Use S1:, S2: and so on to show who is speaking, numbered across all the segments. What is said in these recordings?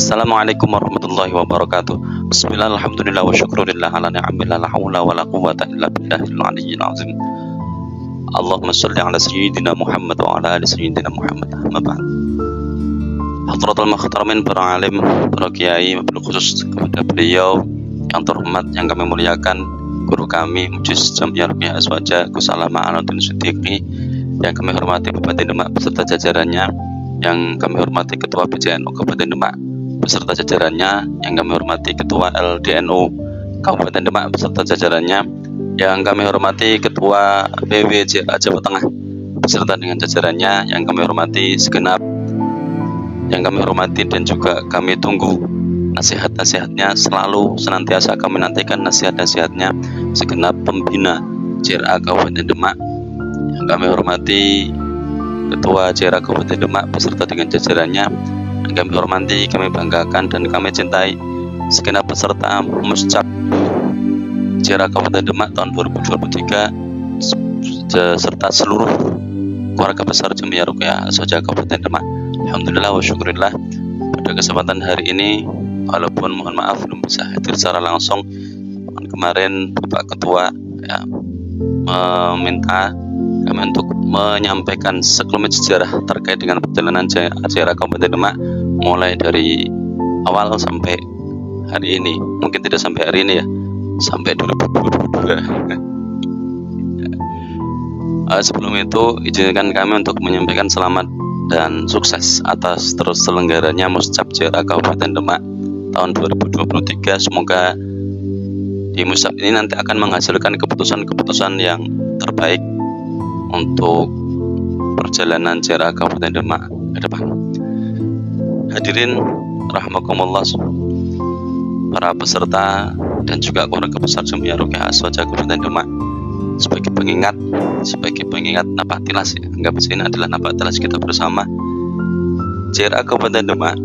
S1: Assalamualaikum warahmatullahi wabarakatuh. Bismillah, alhamdulillah, wa syukurillah ala ni'amillah, la hawla wa la quwwata illa billahil aliyyil azim. Allahumma sholli ala sayyidina Muhammad wa ala ali sayyidina Muhammad. Amma ba'd. Hadratul Makhtaramin, para alim, para kiai, wabil khusus kepada beliau yang terhormat, yang kami muliakan, guru kami Mujiz Jamiah Ruqyah Aswaja Gus Alama Alauddin Siddiqi, yang kami hormati Bupati Demak beserta jajarannya, yang kami hormati Ketua PJNU Kabupaten Demak beserta jajarannya, yang kami hormati Ketua LDNU Kabupaten Demak beserta jajarannya, yang kami hormati Ketua PWJA Jawa Tengah beserta dengan jajarannya, yang kami hormati segenap, yang kami hormati dan juga kami tunggu nasihat-nasihatnya, selalu senantiasa kami nantikan nasihat-nasihatnya segenap pembina JRA Kabupaten Demak, yang kami hormati Ketua JRA Kabupaten Demak beserta dengan jajarannya, yang kami hormati, kami banggakan dan kami cintai segenap peserta Muscap JRA Kabupaten Demak tahun 2023 serta seluruh keluarga besar Jamiah Ruqyah Aswaja Kabupaten Demak. Alhamdulillah wa syukurillah, pada kesempatan hari ini, walaupun mohon maaf belum bisa hadir secara langsung, kemarin Bapak Ketua meminta kami untuk menyampaikan sekelumit sejarah terkait dengan perjalanan JRA Kabupaten Demak mulai dari awal sampai hari ini. Mungkin tidak sampai hari ini ya, sampai 2022. Sebelum itu izinkan kami untuk menyampaikan selamat dan sukses atas terselenggaranya Muscap JRA Kabupaten Demak tahun 2023. Semoga di Muscap ini nanti akan menghasilkan keputusan-keputusan yang terbaik untuk perjalanan JRA Kabupaten Demak ke depan. Hadirin rahimakumullah, para peserta dan juga keluarga besar Jamiah Ruqyah Aswaja Kabupaten Demak, sebagai pengingat napak tilas ya, anggap ini adalah napak tilas kita bersama. JRA Kabupaten Demak,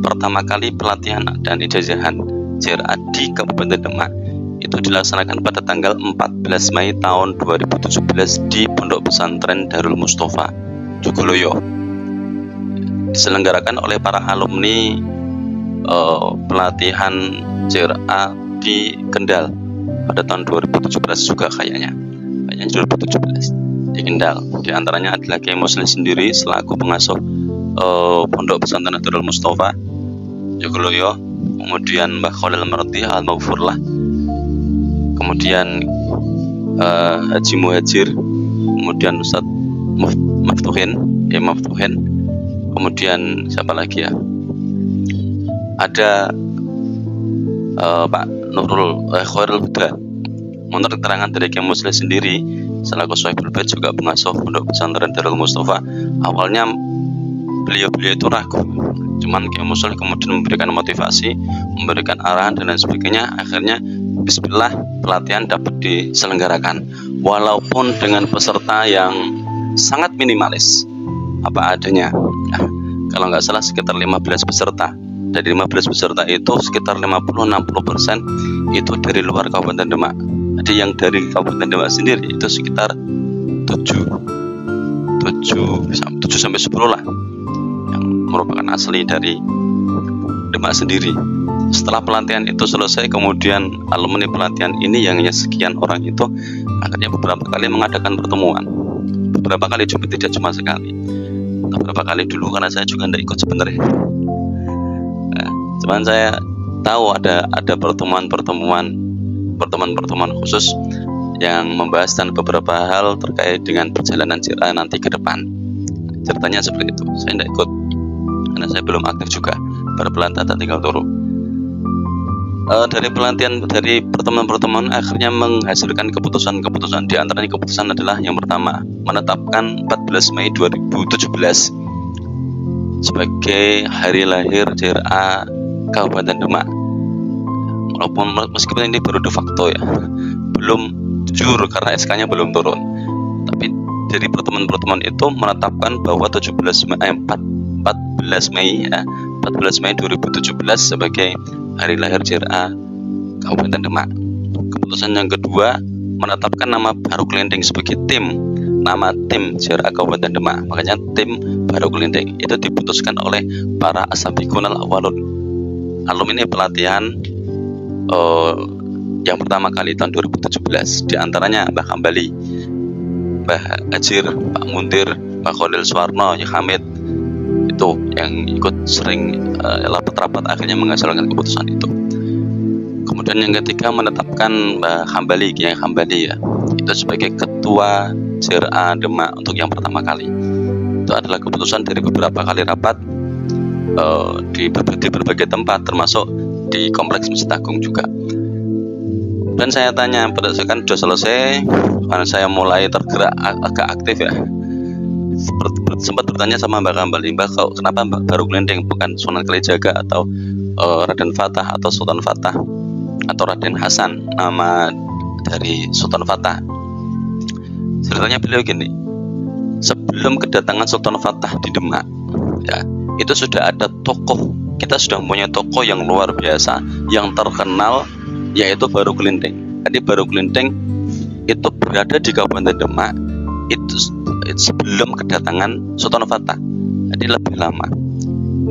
S1: pertama kali pelatihan dan ijazahan JRA di Kabupaten Demak itu dilaksanakan pada tanggal 14 Mei tahun 2017 di Pondok Pesantren Darul Mustafa Jogoloyo. Diselenggarakan oleh para alumni pelatihan JRA di Kendal pada tahun 2017 juga kayaknya 2017 di Kendal. Di antaranya adalah Kiai Muslim sendiri selaku pengasuh Pondok Pesantren Darul Mustafa Jogoloyo, kemudian Mbah Khalil Mardi Al-Maghfurlah, kemudian Haji Muhajir, kemudian Ustadz Maftuhin, kemudian siapa lagi ya? Ada Pak Nurul Khairul Huda. Menurut keterangan dari Kiai Muslim sendiri selaku Sohibul Bait juga pengasuh Pondok Pesantren Darul Mustafa, awalnya beliau itu ragu, cuman Kiai Muslim kemudian memberikan motivasi, memberikan arahan dan lain sebagainya. Akhirnya bismillah, pelatihan dapat diselenggarakan walaupun dengan peserta yang sangat minimalis apa adanya. Kalau nggak salah sekitar 15 peserta. Dari 15 peserta itu sekitar 50-60% itu dari luar Kabupaten Demak. Jadi yang dari Kabupaten Demak sendiri itu sekitar 7-10 lah yang merupakan asli dari Demak sendiri. Setelah pelatihan itu selesai, kemudian alumni pelatihan ini yang hanya sekian orang itu akhirnya beberapa kali mengadakan pertemuan. Beberapa kali, cuma tidak cuma sekali. Beberapa kali dulu karena saya juga tidak ikut sebenarnya. Cuman saya tahu ada pertemuan khusus yang membahas dan beberapa hal terkait dengan perjalanan JRA nanti ke depan. Ceritanya seperti itu. Saya tidak ikut karena saya belum aktif juga, berpelatihan tinggal turu. Dari pelatihan, dari pertemuan akhirnya menghasilkan keputusan. Di antaranya keputusan adalah yang pertama, menetapkan 14 Mei 2017 sebagai hari lahir JRA Kabupaten Demak. Walaupun meskipun ini baru de facto ya, belum jujur karena SK-nya belum turun, tapi dari pertemuan itu menetapkan bahwa 14 Mei 2017 sebagai hari lahir JRA Kabupaten Demak. Keputusan yang kedua, menetapkan nama Baru Gelinding sebagai nama tim JRA Kabupaten Demak. Makanya tim Baru Gelinding itu diputuskan oleh para as-sabiqun al-awwalun. Alumni pelatihan yang pertama kali tahun 2017, diantaranya Mbah Kambali, Mbah Ajir, Pak Muntir, Mbah Khalil Suwarno, Ya Hamid, itu yang ikut sering rapat-rapat akhirnya menghasilkan keputusan itu. Kemudian yang ketiga menetapkan Mbah Kambali, Kiai Kambali ya, itu sebagai ketua JRA Demak untuk yang pertama kali. Itu adalah keputusan dari beberapa kali rapat di berbagai tempat, termasuk di Kompleks Masjid Agung juga. Dan saya tanya, berdasarkan sudah selesai, karena saya mulai tergerak agak aktif ya, sempat bertanya sama Mbak Kambali, Mbak, kenapa Mbak Baru Gelinding bukan Sunan Kalijaga atau Raden Fatah atau Sultan Fatah atau Raden Hasan, nama dari Sultan Fatah? Ceritanya beliau gini, sebelum kedatangan Sultan Fatah di Demak ya, itu sudah ada tokoh, kita sudah mempunyai tokoh yang luar biasa, yang terkenal, yaitu Baru Gelinding. Jadi Baru Gelinding itu berada di Kabupaten Demak itu sebelum kedatangan Sultan Fatah, jadi lebih lama.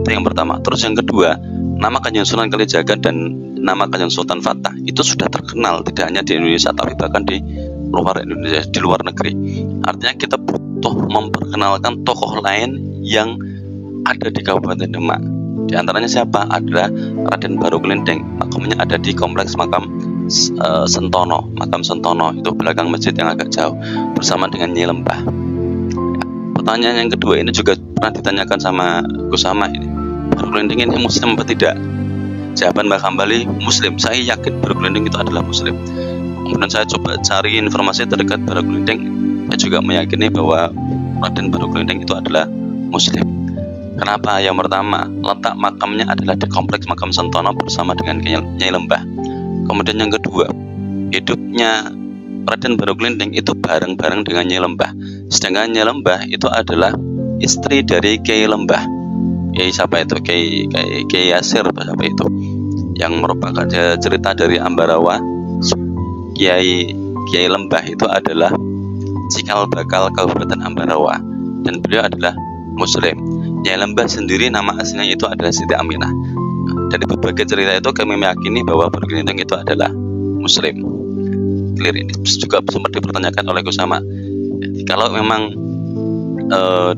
S1: Itu yang pertama. Terus yang kedua, nama Kanjeng Sunan Kalijaga dan nama Kanjeng Sultan Fatah itu sudah terkenal tidak hanya di Indonesia tapi bahkan di luar Indonesia, di luar negeri. Artinya kita butuh memperkenalkan tokoh lain yang ada di Kabupaten Demak. Di antaranya siapa? Adalah Raden Baru Gelinding. Makamnya ada di Kompleks Makam Sentono, Makam Sentono, itu belakang masjid yang agak jauh, bersama dengan Nyi Lembah. Pertanyaan yang kedua ini juga pernah ditanyakan sama Gus Sama ini, Baru Gelinding ini Muslim atau tidak? Jawaban Mbak Kambali, Muslim. Saya yakin Baru Gelinding itu adalah Muslim. Kemudian saya coba cari informasi terdekat Baru Gelinding, saya juga meyakini bahwa Raden Baru Gelinding itu adalah Muslim. Kenapa? Yang pertama, letak makamnya adalah di Kompleks Makam Sentono bersama dengan Nyai Lembah. Kemudian yang kedua, hidupnya Raden Baru Gelinding itu bareng-bareng dengan Nyai Lembah. Sedangkan Nyai Lembah itu adalah istri dari Kiai Lembah. Kiai siapa itu? Kiai Yasir siapa itu? Yang merupakan cerita dari Ambarawa. Kiai Lembah itu adalah cikal bakal Kabupaten Ambarawa, dan beliau adalah Muslim. Nyai Lembah sendiri nama aslinya itu adalah Siti Aminah. Dari berbagai cerita itu kami meyakini bahwa Baru Gelinding itu adalah Muslim. Clear. Ini juga sempat dipertanyakan oleh Gus Sama. Jadi, kalau memang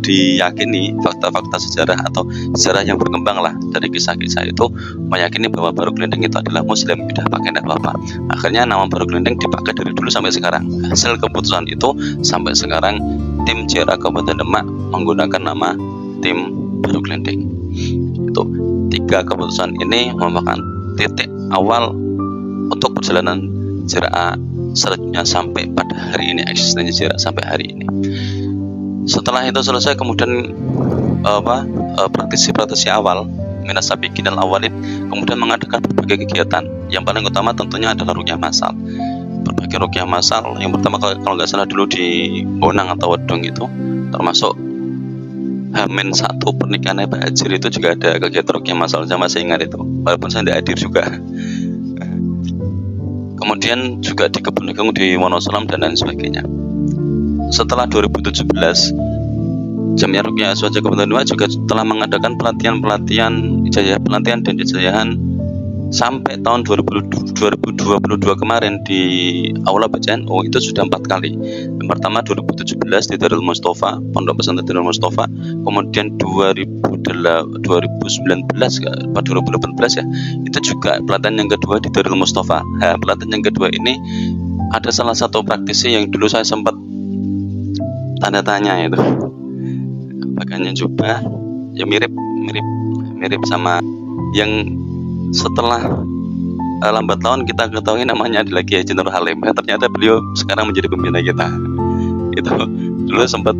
S1: diyakini fakta-fakta sejarah atau sejarah yang berkembang lah dari kisah-kisah itu meyakini bahwa Baru Gelinding itu adalah Muslim, tidak pakai tidak apa-apa. Akhirnya nama Baru Gelinding dipakai dari dulu sampai sekarang. Hasil keputusan itu sampai sekarang tim JRA Kabupaten Demak menggunakan nama tim Baru Gelinding. Itu tiga keputusan ini merupakan titik awal untuk perjalanan JRA selanjutnya sampai pada hari ini, eksistensi JRA sampai hari ini. Setelah itu selesai, kemudian praktisi awal minas sabiqin al-awwalin kemudian mengadakan berbagai kegiatan. Yang paling utama tentunya adalah ruqyah massal. Berbagai ruqyah massal. Yang pertama kalau nggak salah dulu di Bonang atau Wedung itu, termasuk H-1 pernikahannya Pak Ajir itu juga ada kegiatan ruqyah massal. Saya masih ingat itu, walaupun saya tidak hadir juga. Kemudian juga di Kebun Agung di Wonosalam dan lain sebagainya. Setelah 2017, Jamiah Ruqyah Aswaja Kabupaten Demak juga telah mengadakan pelatihan dan ijazahan sampai tahun 2022 kemarin di Aula PCNU itu sudah 4 kali. Yang pertama 2017 di Darul Mustafa, Pondok Pesantren Darul Mustafa, kemudian 2019 atau 2018 ya, itu juga pelatihan yang kedua di Darul Mustafa. Nah, pelatihan yang kedua ini ada salah satu praktisi yang dulu saya sempat tanda tanya itu, pakaiannya jubah ya mirip sama yang setelah lambat laun kita ketahui namanya adalah Kiai Haji Nur Halim. Ternyata beliau sekarang menjadi pembina kita. Itu dulu sempat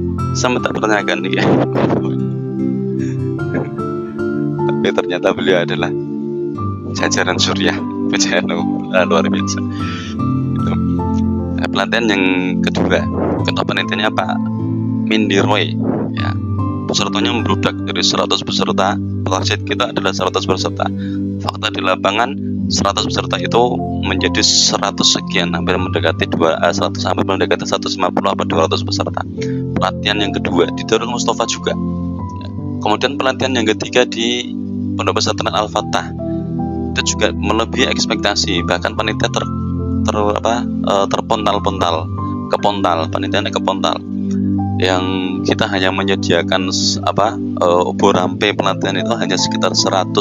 S1: tak pertanyakan ya. Tapi ternyata beliau adalah jajaran Surya PCNU, luar biasa. Itu pelatihan yang kedua, ketua panitianya Pak Mindiroy ya. Pesertanya membludak dari 100 peserta target kita adalah 100 peserta. Fakta di lapangan 100 peserta itu menjadi 100 sekian, hampir mendekati 100, hampir mendekati 150 atau 200 peserta. Pelatihan yang kedua di Darul Mustafa juga. Kemudian pelatihan yang ketiga di Pondok Pesantren Al-Fatah itu juga melebihi ekspektasi, bahkan panitia terpontal-pontal, panitianya kepontal, yang kita hanya menyediakan obor rampe pelatihan itu hanya sekitar 100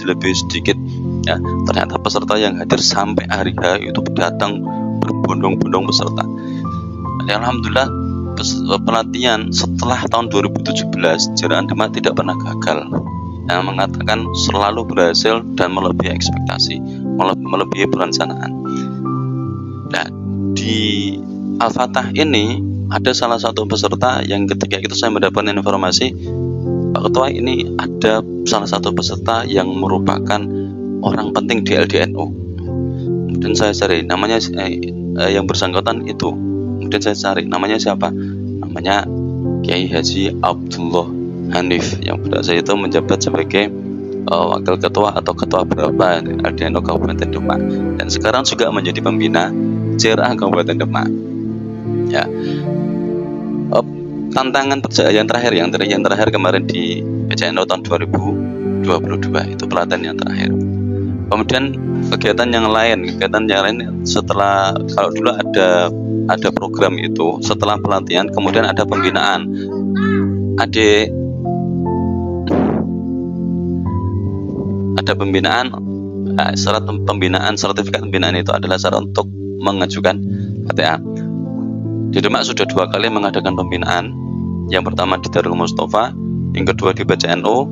S1: lebih sedikit ya. Ternyata peserta yang hadir sampai hari H itu datang berbondong-bondong peserta. Alhamdulillah, pelatihan setelah tahun 2017 Jaraah Demak tidak pernah gagal, yang mengatakan selalu berhasil dan melebihi ekspektasi, melebihi perencanaan. Nah, di Al-Fatah ini ada salah satu peserta yang ketika itu saya mendapatkan informasi, Pak Ketua, ini ada salah satu peserta yang merupakan orang penting di LDNU. Kemudian saya cari namanya, yang bersangkutan itu. Kemudian saya cari namanya siapa? Namanya Kiai Haji Abdullah Hanif, yang pada saat itu menjabat sebagai wakil ketua atau ketua berapa LDNU Kabupaten Demak, dan sekarang juga menjadi pembina Jaraah Kabupaten Demak. Ya, tantangan yang terakhir kemarin di PCNO tahun 2022 itu pelatihan yang terakhir. Kemudian kegiatan yang lain setelah, kalau dulu ada program itu setelah pelatihan, kemudian ada pembinaan. Ada pembinaan, sertifikat pembinaan itu adalah syarat untuk mengajukan KTA. Di Demak sudah 2 kali mengadakan pembinaan. Yang pertama di Darul Mustafa, yang kedua di PCNO.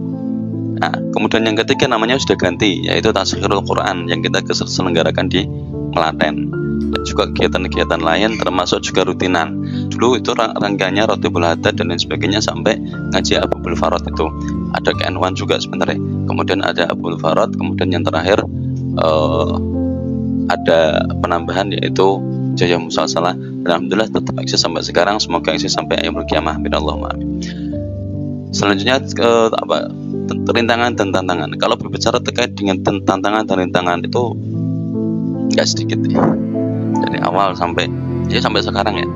S1: Nah, kemudian yang ketiga namanya sudah ganti, yaitu Tasghirul Quran yang kita selenggarakan di Klaten. Dan juga kegiatan-kegiatan lain termasuk juga rutinan. Dulu itu rangkaiannya Rotibul Haddad dan lain sebagainya sampai ngaji Abul Farad itu. Ada KN1 juga sebenarnya. Kemudian ada Abul Farad, kemudian yang terakhir ada penambahan yaitu Jaya Musalsalah. Alhamdulillah tetap eksis sampai sekarang, semoga eksis sampai akhir kiamah. Minallahumma amin. Selanjutnya rintangan dan tantangan. Kalau berbicara terkait dengan tantangan dan rintangan itu nggak sedikit ya. Dari awal sampai sekarang ya.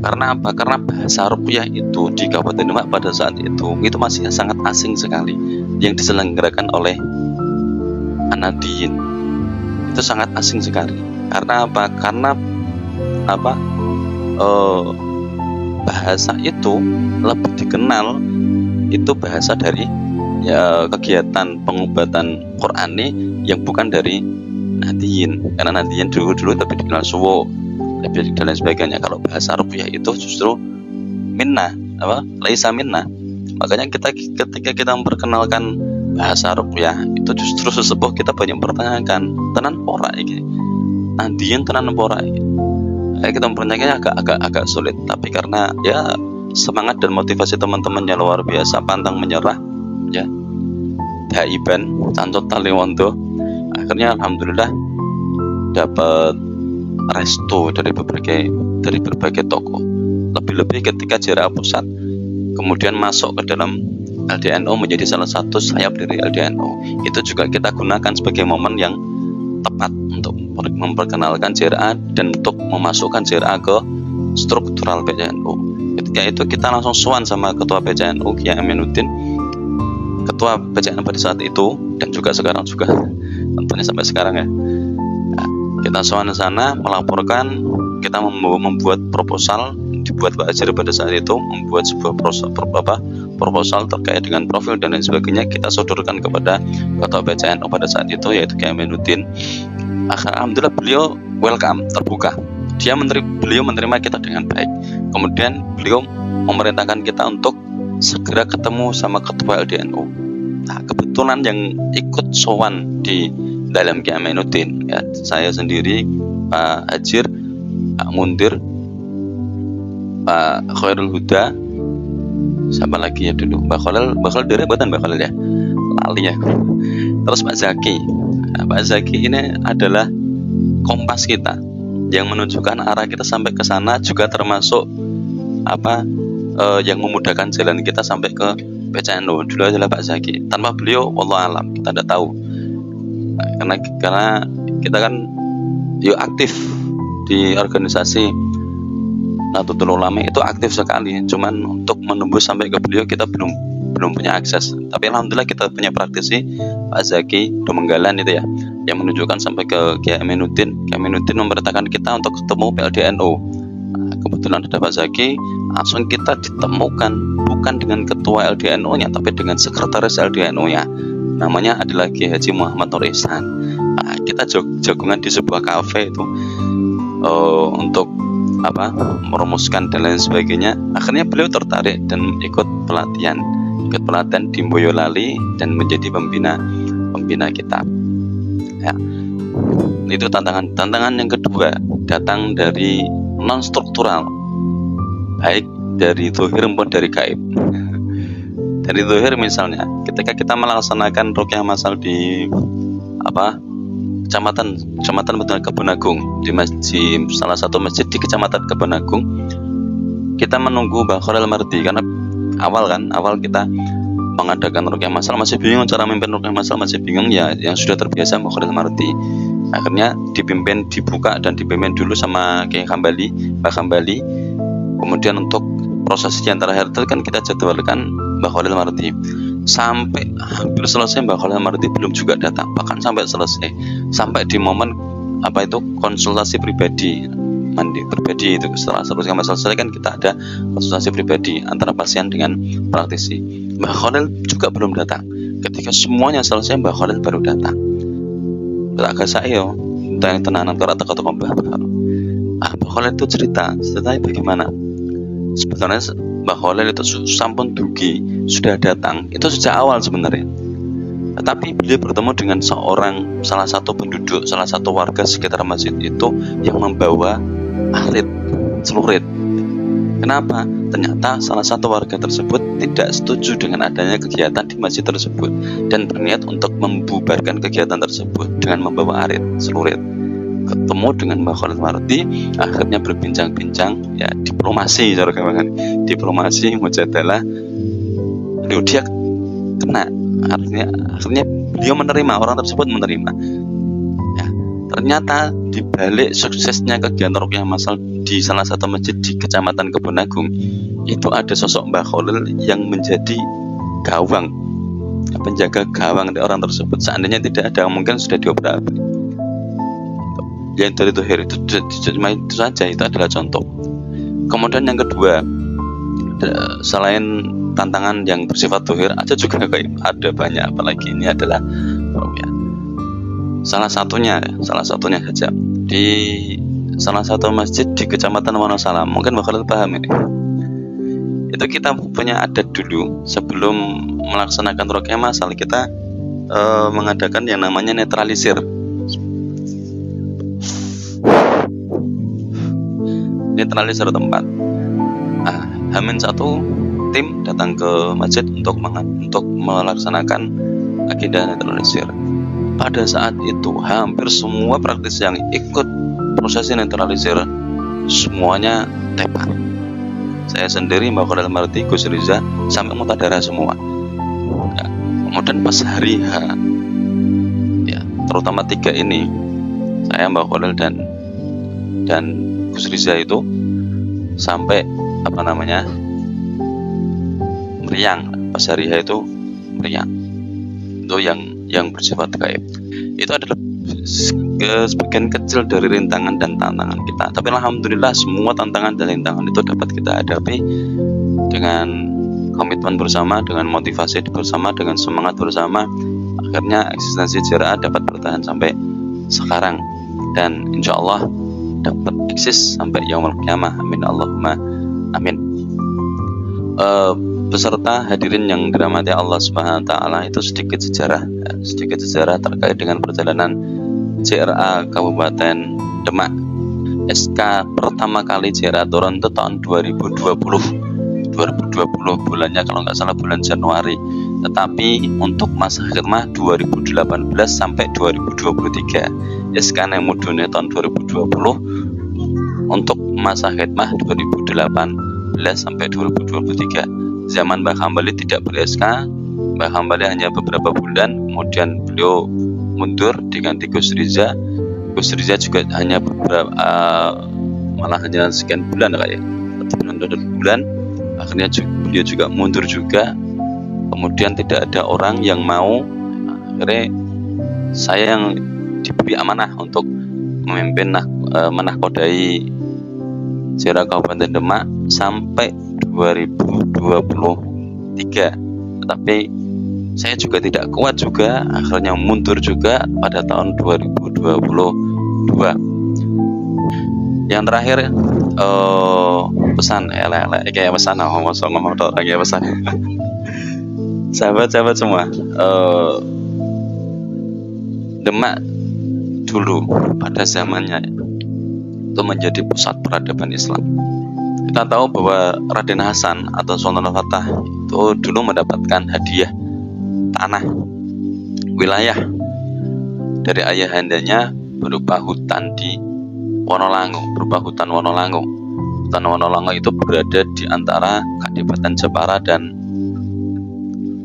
S1: Karena apa? Karena bahasa ruqyah itu di Kabupaten Demak pada saat itu masih sangat asing sekali, yang diselenggarakan oleh An-Nahdiyin. Itu sangat asing sekali. Karena apa? Karena bahasa itu lebih dikenal itu bahasa dari kegiatan pengobatan Qur'ani yang bukan dari Nahdiyin. Karena Nahdiyin dulu tapi dikenal suwo dan lain sebagainya. Kalau bahasa ruqyah itu justru laisa minna. Makanya ketika kita memperkenalkan bahasa ruqyah itu justru sesepuh kita banyak mempertanyakan, tenan ora iki Nahdiyin tenan ora iki. Kita mempertanyakannya agak sulit, tapi karena ya semangat dan motivasi teman-temannya luar biasa, pantang menyerah ya, daiban cancot taliwondo, akhirnya alhamdulillah dapat restu dari berbagai tokoh. Lebih-lebih ketika Jaraah Pusat kemudian masuk ke dalam LDNU menjadi salah satu sayap dari LDNU, itu juga kita gunakan sebagai momen yang tepat untuk memperkenalkan Jaraah dan untuk memasukkan Jaraah ke struktural PCNU. Ketika itu kita langsung sowan sama ketua PCNU Kiai Aminuddin, ketua PCNU pada saat itu, dan juga sekarang juga tentunya sampai sekarang ya. Nah, kita sowan ke sana melaporkan, kita membuat proposal, dibuat Pak Ajir pada saat itu membuat sebuah proposal terkait dengan profil dan lain sebagainya, kita sodorkan kepada ketua PCNU pada saat itu yaitu Kiai Aminuddin. Alhamdulillah beliau welcome, terbuka. Beliau menerima kita dengan baik. Kemudian beliau memerintahkan kita untuk segera ketemu sama ketua LDNU. Nah, kebetulan yang ikut sowan di dalam Kiai Aminuddin ya, saya sendiri, Pak Ajir, Pak Mundir, Pak Khairul Huda, siapa lagi ya dulu, Mbak Khalil dari buatan Mbak Khalil ya, lali ya. Terus Pak Zaki. Nah, Pak Zaki ini adalah kompas kita yang menunjukkan arah kita sampai ke sana, juga termasuk yang memudahkan jalan kita sampai ke PCNU dulu adalah Pak Zaki. Tanpa beliau, wallahu alam, kita tidak tahu. Karena kita kan yuk aktif di organisasi Nahdlatul Ulama, itu aktif sekali. Cuman untuk menembus sampai ke beliau kita belum punya akses. Tapi alhamdulillah kita punya praktisi Pak Zaki Domenggalan itu ya, yang menunjukkan sampai ke Kiai Aminuddin. Kiai Aminuddin memerintahkan kita untuk ketemu PLDNU. Nah, kebetulan ada Pak Zaki, langsung kita ditemukan bukan dengan ketua LDNU-nya, tapi dengan sekretaris LDNU-nya. Namanya adalah Kiai Haji Muhammad Nur Ihsan. Nah, kita jagungan di sebuah kafe itu untuk merumuskan dan lain sebagainya. Akhirnya beliau tertarik dan ikut pelatihan di Boyolali dan menjadi pembina kita. Ya. Itu tantangan yang kedua, datang dari non struktural, baik dari zahir maupun dari gaib. Dari zahir misalnya, ketika kita melaksanakan ruqyah masal di Kecamatan Kebon Agung, di salah satu masjid di Kecamatan Kebon Agung, kita menunggu Mbah Khalil Mardi karena awal kita mengadakan ruqyah masal masih bingung cara memimpin ruqyah masal, masih bingung ya, yang sudah terbiasa Mbah Khalil Mardi. Akhirnya dibuka dan dipimpin dulu sama Kiai Mbah Hambali. Kemudian untuk prosesi antara hari itu kan kita jadwalkan Mbah Khalil Mardi. Sampai hampir selesai Mbah Khalil Mardi belum juga datang, bahkan sampai selesai, sampai di momen konsultasi pribadi itu. Setelah selesai kan kita ada konsultasi pribadi antara pasien dengan praktisi. Mbah Khalil juga belum datang. Ketika semuanya selesai, Mbah Khalil baru datang. Agak saya tenanan karena teko-teko Mbah Khalil itu ceritanya bagaimana. Sebenarnya Mbah Khalil itu sampun dugi, sudah datang itu sejak awal sebenarnya. Tetapi beliau bertemu dengan salah satu penduduk, salah satu warga sekitar masjid itu yang membawa celurit. Kenapa? Ternyata salah satu warga tersebut tidak setuju dengan adanya kegiatan di masjid tersebut dan berniat untuk membubarkan kegiatan tersebut dengan membawa celurit. Ketemu dengan Mbah Khalil Mardi, akhirnya berbincang-bincang, ya diplomasi, mujadalah. Dia kena, akhirnya beliau menerima, orang tersebut menerima. Ya, ternyata di balik suksesnya kegiatan ruqyah masal di salah satu masjid di Kecamatan Kebon Agung, itu ada sosok Mbah Khalil yang menjadi gawang, penjaga gawang dari orang tersebut. Seandainya tidak ada, mungkin sudah diobrak-abrik. Yang dari zahir itu saja, itu adalah contoh. Kemudian yang kedua, selain tantangan yang bersifat zahir, ada banyak, apalagi ini adalah ya, salah satunya saja di salah satu masjid di Kecamatan Wonosalam. Mungkin bakal paham ini. Itu kita punya adat dulu sebelum melaksanakan ruqyah masal, kita mengadakan yang namanya netralisir. Netralisir tempat. Hamin satu tim datang ke masjid untuk melaksanakan agenda netralisir. Pada saat itu hampir semua praktisi yang ikut prosesi netralisir semuanya tepar. Saya sendiri, Mbah Khalil Mardi, Gus Riza, sampai muntah darah semua. Ya, kemudian pas hari H, ya terutama 3 ini, saya, Mbah Khalil dan Gus Riza itu sampai meriang. Pas hari H itu meriang. Itu yang bersifat gaib. Itu adalah sebagian kecil dari rintangan dan tantangan kita. Tapi alhamdulillah semua tantangan dan rintangan itu dapat kita hadapi dengan komitmen bersama, dengan motivasi bersama, dengan semangat bersama. Akhirnya eksistensi JRA dapat bertahan sampai sekarang dan insya Allah dapat eksis sampai yaumul qiyamah. Amin Allahumma amin. Peserta hadirin yang dirahmati Allah Subhanahu wa taala, itu sedikit sejarah terkait dengan perjalanan JRA Kabupaten Demak. SK pertama kali JRA turun itu tahun 2020 bulannya kalau nggak salah bulan Januari. Tetapi untuk masa khidmah 2018 sampai 2023, SK yang mudune tahun 2020, untuk masa khidmah 2018 sampai 2023. zaman Mbah Hambali tidak ber-SK. Mbah Hambali hanya beberapa bulan, kemudian beliau mundur diganti Gus Riza. Gus Riza juga hanya beberapa malah hanya sekian bulan kayak bulan. Akhirnya beliau juga mundur juga. Kemudian tidak ada orang yang mau. Akhirnya saya yang diberi amanah untuk memimpin menahkodai Ziarah Kabupaten Demak sampai 2023. Tetapi saya juga tidak kuat juga, akhirnya mundur juga pada tahun 2022. Yang terakhir pesan kayak pesan ngomong kayak pesan sahabat-sahabat semua. Demak dulu pada zamannya itu menjadi pusat peradaban Islam. Kita tahu bahwa Raden Hasan atau Sultan Fatah itu dulu mendapatkan hadiah tanah wilayah dari ayahandanya berupa hutan di Wonolango, berupa hutan Wonolango. Hutan Wonolango itu berada di antara Kadipaten Jepara dan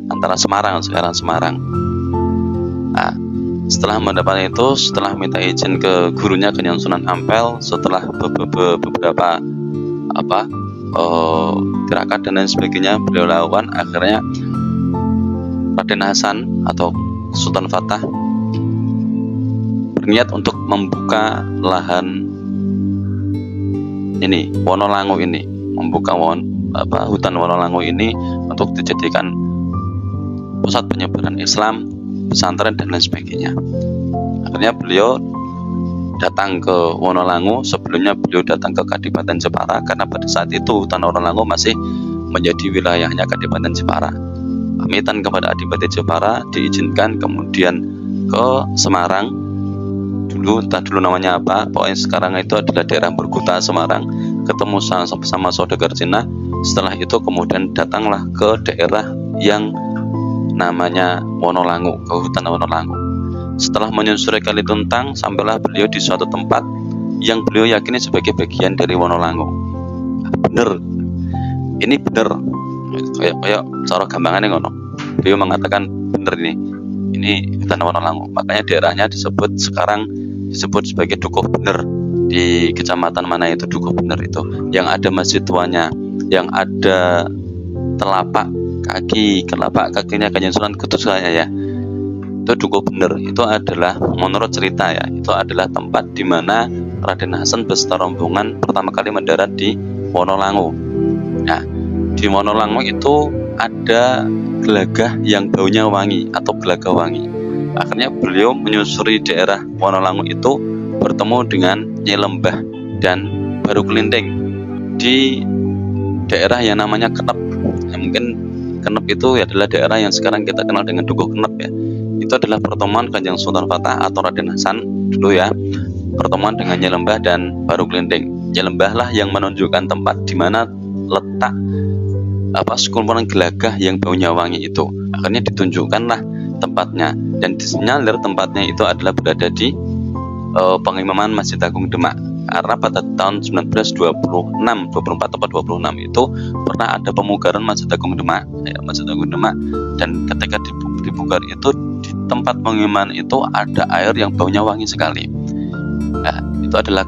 S1: antara Semarang, sekarang Semarang. Nah, setelah mendapatkan itu, setelah minta izin ke gurunya Kanjeng Sunan Ampel, setelah beberapa tirakat dan lain sebagainya beliau lakukan, akhirnya Raden Hasan atau Sultan Fatah berniat untuk membuka lahan ini Wonolango ini, membuka hutan Wonolango ini untuk dijadikan pusat penyebaran Islam, pesantren dan lain sebagainya. Akhirnya beliau datang ke Wonolango. Sebelumnya beliau datang ke Kadipaten Jepara karena pada saat itu hutan Wonolango masih menjadi wilayahnya Kadipaten Jepara. Pamitan kepada Adipati Jepara, diizinkan kemudian ke Semarang. Entah dulu namanya apa, pokoknya sekarang itu adalah daerah Berkuta Semarang, ketemu sama saudagar Cina. Setelah itu kemudian datanglah ke daerah yang namanya Wonolango, ke hutan Wonolango. Setelah menyusuri Kali Tuntang, sampailah beliau di suatu tempat yang beliau yakini sebagai bagian dari Wonolango. Bener, ini bener, kayak cara gampangannya ngono. Beliau mengatakan bener ini hutan Wonolango. Makanya daerahnya sekarang disebut sebagai Dukuh Bener. Di kecamatan mana itu Dukuh Bener itu, yang ada masjid tuanya, yang ada telapak kakinya Kanjeng Sunan Kudus ya, itu Dukuh Bener. Itu adalah menurut cerita ya, itu adalah tempat di mana Raden Hasan beserta rombongan pertama kali mendarat di Wonolango. Nah, di Wonolango itu ada gelagah yang baunya wangi atau gelaga wangi. Akhirnya beliau menyusuri daerah Wonolango itu, bertemu dengan Nyai Lembah dan Baru Kelinting di daerah yang namanya Kenep. Ya, mungkin Kenep itu adalah daerah yang sekarang kita kenal dengan Dukuh Kenep ya. Itu adalah pertemuan Kanjeng Sultan Fatah atau Raden Hasan dulu ya, pertemuan dengan Nyai Lembah dan Baru Kelinting. Nyai Lembah lah yang menunjukkan tempat di mana letak sekumpulan gelagah yang baunya wangi itu. Akhirnya ditunjukkanlah tempatnya, dan disinyalir tempatnya itu adalah berada di pengimaman Masjid Agung Demak. Karena pada tahun 1924 atau 26 itu pernah ada pemugaran Masjid Agung Demak, Masjid Agung Demak, dan ketika dipugar itu di tempat pengimaman itu ada air yang baunya wangi sekali. Nah, itu adalah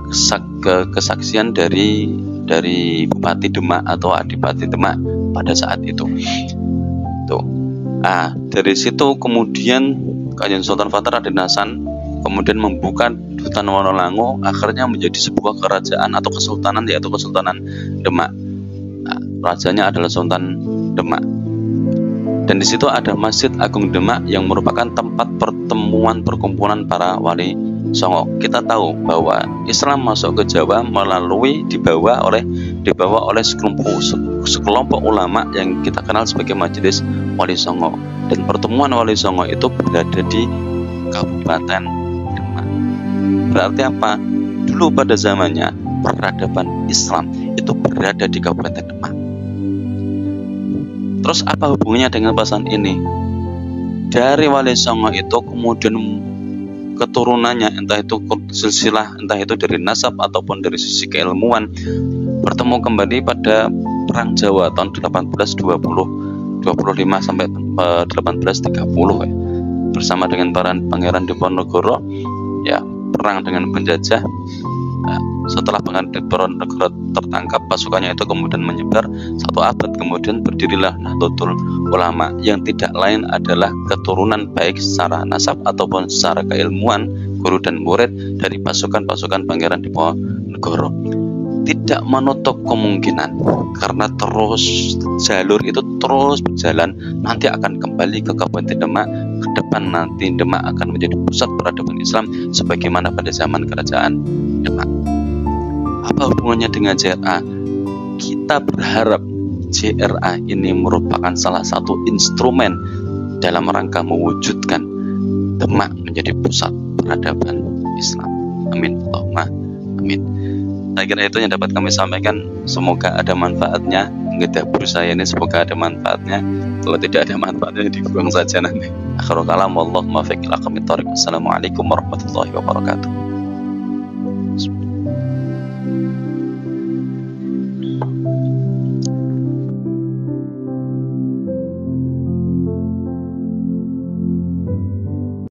S1: kesaksian dari Bupati Demak atau Adipati Demak pada saat itu. Tuh. Nah, dari situ kemudian Kanjeng Sultan Fatah Raden Hasan kemudian membuka hutan Wonolango, akhirnya menjadi sebuah kerajaan atau kesultanan, yaitu Kesultanan Demak. Nah, rajanya adalah Sultan Demak. Dan di situ ada Masjid Agung Demak yang merupakan tempat pertemuan perkumpulan para wali songo. Kita tahu bahwa Islam masuk ke Jawa dibawa oleh sekelompok ulama yang kita kenal sebagai Majelis Wali Songo, dan pertemuan Wali Songo itu berada di Kabupaten Demak. Berarti apa? Dulu pada zamannya peradaban Islam itu berada di Kabupaten Demak. Terus apa hubungannya dengan pesan ini? Dari Wali Songo itu kemudian keturunannya, entah itu silsilah, entah itu dari nasab ataupun dari sisi keilmuan, bertemu kembali pada Perang Jawa tahun 1825 sampai 1830 ya. Bersama dengan para Pangeran Diponegoro ya, perang dengan penjajah. Setelah Pangeran Diponegoro tertangkap, pasukannya itu kemudian menyebar. 1 abad kemudian berdirilah Nahdlatul Ulama, yang tidak lain adalah keturunan baik secara nasab ataupun secara keilmuan, guru dan murid dari pasukan-pasukan Pangeran Diponegoro. Tidak menutup kemungkinan, karena terus jalur itu terus berjalan, nanti akan kembali ke Kabupaten Demak. Ke depan nanti Demak akan menjadi pusat peradaban Islam sebagaimana pada zaman Kerajaan Demak. Apa hubungannya dengan JRA? Kita berharap JRA ini merupakan salah satu instrumen dalam rangka mewujudkan Demak menjadi pusat peradaban Islam. Amin, Allahumma amin. Saya kira itu yang dapat kami sampaikan. Semoga ada manfaatnya. Ngedabur saya ini semoga ada manfaatnya. Kalau tidak ada manfaatnya dibuang saja nanti. Akhirul kalam, wallahu muwaffiq ila aqwamit thoriq. Wassalamualaikum warahmatullahi wabarakatuh.